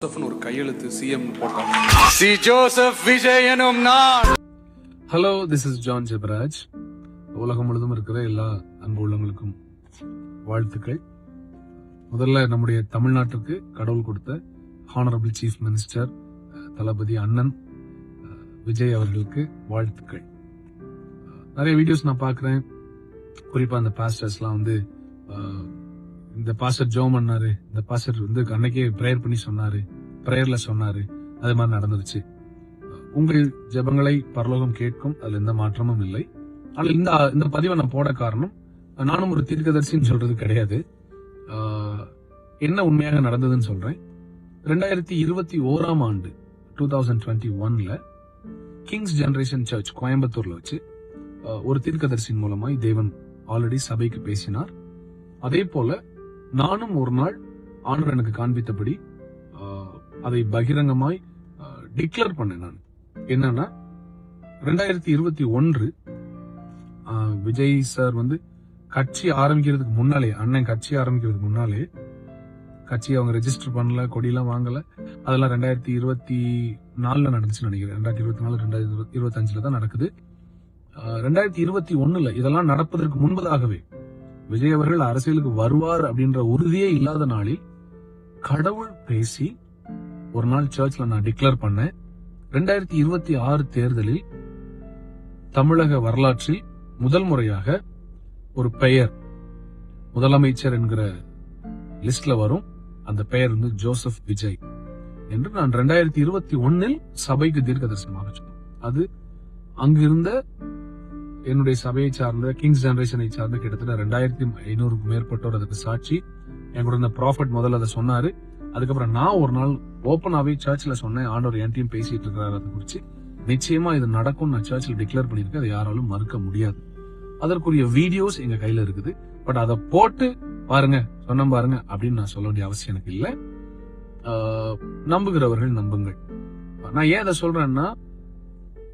ஒரு கையெழுத்து சிஎம் போட்டாங்க. சி ஜோசப் விஜய் எனும் நான். Hello, this is John Jebaraj. உலகம் முழுதும் இருக்கிற எல்லா அன்பு உள்ளவங்களுக்கும் வாழ்த்துக்கள். முதல்ல நம்முடைய தமிழ்நாட்டுக்கு கடவுள் கொடுத்த ஹானரபிள் சீஃப் மினிஸ்டர் தளபதி அண்ணன் விஜய் அவர்களுக்கு வாழ்த்துக்கள். நிறைய வீடியோஸ் நான் பாக்குறேன். குறிப்பா அந்த பாஸ்டர்ஸ்லாம் வந்து இந்த பாஸ்டர் ஜோம் பண்ணாரு, இந்த பாஸ்டர் வந்து அன்னைக்கே பிரேயர் பண்ணி சொன்னாரு, பிரேயர்ல சொன்னாரு, அது மாதிரி நடந்துருச்சு. உங்கள் ஜெபங்களை பரலோகம் கேட்கும், அதுல எந்த மாற்றமும் இல்லை. ஆனால் இந்த பதிவை நான் போட காரணம், நானும் ஒரு தீர்க்கதரிசின்னு சொல்றது கிடையாது. என்ன உண்மையாக நடந்ததுன்னு சொல்றேன். 2021 ஆண்டு 2021ல கிங்ஸ் ஜெனரேஷன் சர்ச் கோயம்புத்தூர்ல வச்சு ஒரு தீர்க்கதரிசியின் மூலமாய் தேவன் ஆல்ரெடி சபைக்கு பேசினார். அதே போல நானும் ஒரு நாள் ஆண்டவர் எனக்கு காண்பித்தபடி அதை பகிரங்கமாய் டிக்ளேர் பண்ணேன். நான் என்னன்னா 2021 விஜய் சார் வந்து கட்சி ஆரம்பிக்கிறதுக்கு முன்னாலே, அண்ணன் கட்சி ஆரம்பிக்கிறதுக்கு முன்னாலே, கட்சி அவங்க ரெஜிஸ்டர் பண்ணல, கொடியெல்லாம் வாங்கல, அதெல்லாம் 2024 நடந்துச்சுன்னு நினைக்கிறேன். 2024 2025 தான் நடக்குது. 2021 இதெல்லாம் நடப்பதற்கு முன்பதாகவே விஜய் அவர்கள் அரசியலுக்கு வருவார் அப்படின்ற உறுதியே இல்லாத நாளில் கடவுள் பேசி ஒரு நாள் சர்ச்ல நான் டிக்ளேர் பண்ணேன். 2026 தேர்தலில் தமிழக வரலாற்றில் முதல் முறையாக ஒரு பெயர் முதலமைச்சர் என்கிற லிஸ்ட்ல வரும். அந்த பெயர் வந்து ஜோசப் விஜய் என்று நான் 2021 சபைக்கு தீர்க்கதரிசனமாக சொன்னேன். அது அங்கிருந்த என்னுடைய சபையை சார்ந்த கிங்ஸ் ஜெனரேஷனை சார்ந்த கிட்டத்தட்ட 2500க்கும் மேற்பட்டோர் அதுக்கு சாட்சி. என் கூட இந்த ப்ராஃபட் முதல்ல அதை சொன்னாரு. அதுக்கப்புறம் நான் ஒரு நாள் ஓப்பனாவே சர்ச்ல சொன்னேன், ஆண்டவர் என் டீம் பேசிட்டு இருக்கிறாரு அதை குறிச்சு. நிச்சயமா இது நடக்கும், நான் சர்ச்ல டிக்ளேர் பண்ணிருக்கேன், அதை யாராலும் மறுக்க முடியாது. அதற்குரிய வீடியோஸ் எங்க கையில இருக்குது. பட் அதை போட்டு பாருங்க, சொன்ன பாருங்க அப்படின்னு நான் சொல்ல வேண்டிய அவசியம் எனக்கு இல்ல. நம்புகிறவர்கள் நம்புங்கள். நான் ஏன் அதை சொல்றேன்னா,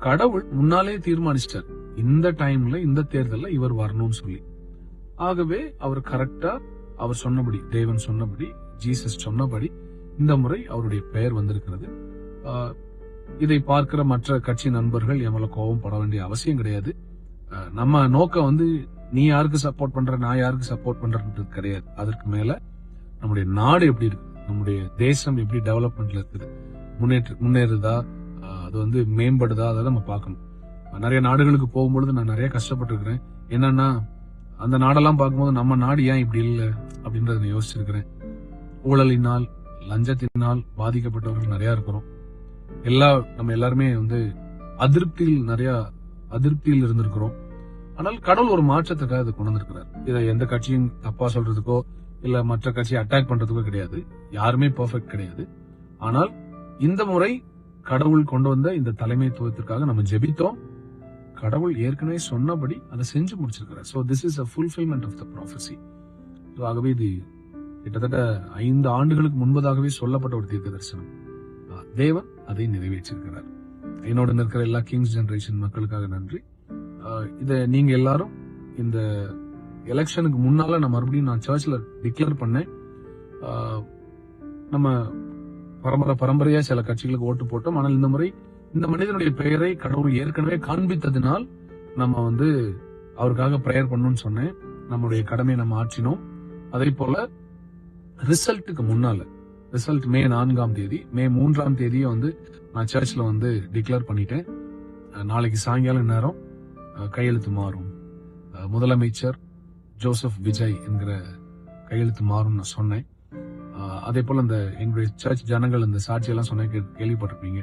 கடவுள் முன்னாலே தீர்மானிச்சிட்டார் இந்த டைம்ல இந்த தேர்தல்ல இவர் வரணும்னு சொல்லி. ஆகவே அவர் கரெக்டா அவர் சொன்னபடி, தேவன் சொன்னபடி, ஜீசஸ் சொன்னபடி இந்த முறை அவருடைய பெயர் வந்திருக்கிறது. இதை பார்க்கிற மற்ற கட்சி நண்பர்கள் எம்மள கோபம் பட வேண்டிய அவசியம் கிடையாது. நம்ம நோக்கம் வந்து நீ யாருக்கு சப்போர்ட் பண்ற, நான் யாருக்கு சப்போர்ட் பண்றது கிடையாது. அதற்கு மேல நம்முடைய நாடு எப்படி இருக்கு, நம்முடைய தேசம் எப்படி டெவலப்மெண்ட்ல இருக்குது, முன்னேறுதா, அது வந்து மேம்படுதா, அதை நம்ம பார்க்கணும். நிறைய நாடுகளுக்கு போகும்பொழுது நான் நிறைய கஷ்டப்பட்டிருக்கிறேன். என்னன்னா, அந்த நாடெல்லாம் பார்க்கும்போது நம்ம நாடு ஏன் இப்படி இல்லை அப்படின்றத நான் யோசிச்சிருக்கிறேன். ஊழலினால், லஞ்சத்தினால் பாதிக்கப்பட்டவர்கள் நிறைய இருக்கிறோம். நம்ம எல்லாருமே வந்து அதிருப்தியில் இருந்திருக்கிறோம். ஆனால் கடவுள் ஒரு மாற்றத்துக்காக இதை கொண்டு வந்திருக்கிறார். இதை எந்த கட்சியும் தப்பா சொல்றதுக்கோ இல்ல மற்ற கட்சியை அட்டாக் பண்றதுக்கோ கிடையாது. யாருமே பெர்ஃபெக்ட் கிடையாது. ஆனால் இந்த முறை கடவுள் கொண்டு வந்த இந்த தலைமைத்துவத்திற்காக நம்ம ஜெபித்தோம். கடவுள் ஏற்கனவே சொன்னபடி அதை செஞ்சு முடிச்சிருக்கிறார். So this is a fulfillment of the prophecy. ஆகவே இது கிட்டத்தட்ட 5 ஆண்டுகளுக்கு முன்பதாகவே சொல்லப்பட்ட ஒரு தீர்க்க தரிசனம். தேவன் அதை நிறைவேற்றிருக்கிறார். என்னோட இருக்கிற எல்லா கிங்ஸ் ஜெனரேஷன் மக்களுக்காக நன்றி. இதை நீங்க எல்லாரும் இந்த எலெக்ஷனுக்கு முன்னால நான் மறுபடியும் சர்ச்ல டிக்ளேர் பண்ணேன். நம்ம பரம்பரையா சில கட்சிகளுக்கு ஓட்டு போட்டோம். ஆனால் இந்த முறை இந்த மனிதனுடைய பெயரை கடவுள் ஏற்கனவே காண்பித்ததினால் நம்ம வந்து அவருக்காக பிரேயர் பண்ணணும்னு சொன்னேன். நம்முடைய கடமையை நம்ம ஆற்றினோம். அதே போல ரிசல்ட்டுக்கு முன்னால, ரிசல்ட் மே 4ஆம் தேதி, மே 3ஆம் தேதியை வந்து நான் சர்ச்ல வந்து டிக்ளேர் பண்ணிட்டேன். நாளைக்கு சாயங்காலம் நேரம் கையெழுத்து மாறும், முதலமைச்சர் ஜோசப் விஜய் என்கிற கையெழுத்து மாறும் நான் சொன்னேன். அதே போல அந்த எங்களுடைய சர்ச் ஜனங்கள் இந்த சாட்சியெல்லாம் சொன்ன கேள்விப்பட்டிருப்பீங்க.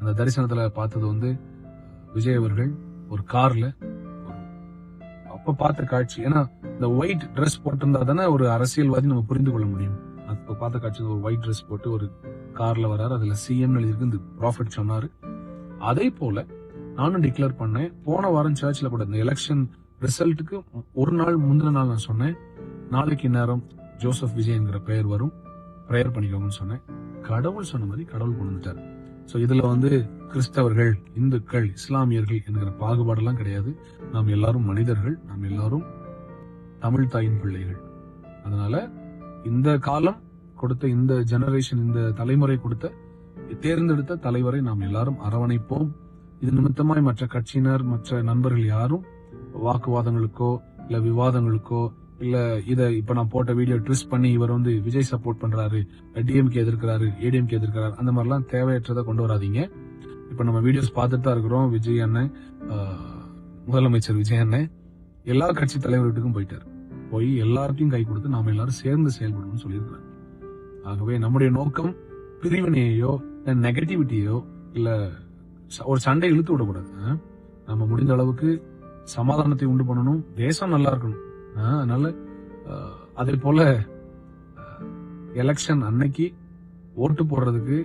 அந்த தரிசனத்துல பார்த்தது வந்து விஜய் அவர்கள் ஒரு கார்ல, அப்ப பார்த்த காட்சி. ஏன்னா இந்த ஒயிட் ட்ரெஸ் போட்டிருந்தா தானே ஒரு அரசியல்வாதி நம்ம புரிந்து கொள்ள முடியும். அப்ப பார்த்த காட்சி ஒரு ஒயிட் ட்ரெஸ் போட்டு ஒரு கார்ல வராரு. அதுல சிஎம் எழுதிருக்கு, இந்த ப்ராஃபிட் சொன்னாரு. அதே போல நானும் டிக்ளேர் பண்ணேன். போன வாரம் சர்ச்ல கூட இந்த எலெக்ஷன் ரிசல்ட்டுக்கு ஒரு நாள் முந்தின நாள் நான் சொன்னேன், நாளைக்கு நேரம் ஜோசப் விஜய் என்கிற பெயர் வரும், பிரேயர் பண்ணிக்கோங்கன்னு சொன்னேன். கடவுள் சொன்ன மாதிரி கடவுள் கொண்டு வந்துட்டாரு. சோ இதுல வந்து கிறிஸ்தவர்கள், இந்துக்கள், இஸ்லாமியர்கள் என்கிற பாகுபாடெல்லாம் கிடையாது. நாம் எல்லாரும் மனிதர்கள், நாம் எல்லாரும் தமிழ் தாயின் பிள்ளைகள். அதனால இந்த காலம் கொடுத்த இந்த ஜெனரேஷன், இந்த தலைமுறை கொடுத்த தேர்ந்தெடுத்த தலைவரை நாம் எல்லாரும் அரவணைப்போம். இது நிமித்தமாய் மற்ற கட்சியினர், மற்ற நண்பர்கள் யாரும் வாக்குவாதங்களுக்கோ இல்ல விவாதங்களுக்கோ இல்ல இப்ப நான் போட்ட வீடியோ ட்விஸ்ட் பண்ணி இவர் வந்து விஜய் சப்போர்ட் பண்றாரு, டிஎம்கே எதிர்க்கிறாரு, ஏடிஎம்கே எதிர்க்கிறாரு, அந்த மாதிரிலாம் தேவையற்றதை கொண்டு வராதீங்க. இப்ப நம்ம வீடியோஸ் பார்த்துட்டு தான் இருக்கிறோம். விஜய் அண்ணன், முதலமைச்சர் விஜய் அண்ணன் எல்லா கட்சி தலைவர்களுக்கும் போய் எல்லாருக்கும் கை கொடுத்து நாம எல்லாரும் சேர்ந்து செயல்படணும்னு சொல்லியிருக்கிறாங்க. ஆகவே நம்முடைய நோக்கம் பிரிவினையோ இல்ல நெகட்டிவிட்டியோ இல்ல ஒரு சண்டை இழுத்து விடக்கூடாது. நம்ம முடிந்த அளவுக்கு சமாதானத்தை உண்டு பண்ணணும், தேசம் நல்லா இருக்கணும். அதனால அதே போல எலெக்ஷன் அன்னைக்கு ஓட்டு போடுறதுக்கு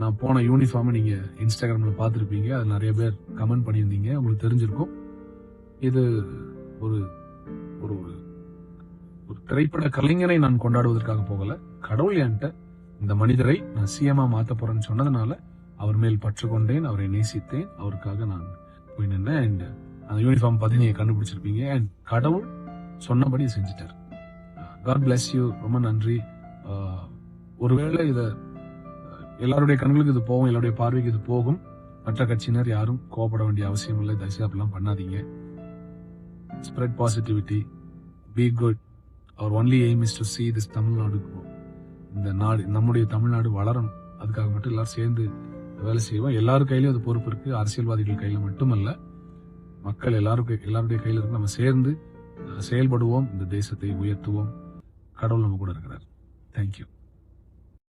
நான் போன யூனிஃபார்ம் நீங்க இன்ஸ்டாகிராம்ல பாத்திருப்பீங்க. அது நிறைய பேர் கமெண்ட் பண்ணியிருந்தீங்க, உங்களுக்கு தெரிஞ்சிருக்கும். இது ஒரு ஒரு ஒரு திரைப்பட கலைஞரை நான் கொண்டாடுவதற்காக போகல. கடவுள் என்கிட்ட இந்த மனிதரை நான் சிஎம்மா மாத்த போறேன்னு சொன்னதுனால அவர் மேல் பற்று கொண்டேன், அவரை நேசித்தேன், அவருக்காக நான் போய் நின்றேன். அண்ட் அந்த யூனிஃபார்ம் பார்த்து நீங்க கண்டுபிடிச்சிருப்பீங்க. அண்ட் கடவுள் சொன்னபடி செஞ்சுட்டார். God bless you. ரொம்ப நன்றி. ஒருவேளை இத எல்லாருடைய கண்களுக்கு இது போகும், எல்லாருடைய பார்வைக்கு இது போகும். மற்ற கட்சியினர் யாரும் கோபப்பட வேண்டிய அவசியம் இல்லை. தயவுசெய்து அப்படிலாம் பண்ணாதீங்க. Spread positivity, be good. அவர் only aim is to see this Tamil Nadu, இந்த நாடு, நம்முடைய தமிழ்நாடு வளரணும். அதுக்காக மட்டும் எல்லாரும் சேர்ந்து வேலை செய்வோம். எல்லாரும் கையிலும் அது பொறுப்பு இருக்கு. அரசியல்வாதிகள் கையில மட்டுமல்ல, மக்கள் எல்லாருடைய கையில இருக்கு. நம்ம சேர்ந்து செயல்படுவோம், இந்த தேசத்தை உயர்த்துவோம். கடவுள் நம்ம கூட இருக்கிறார். தேங்க்யூ.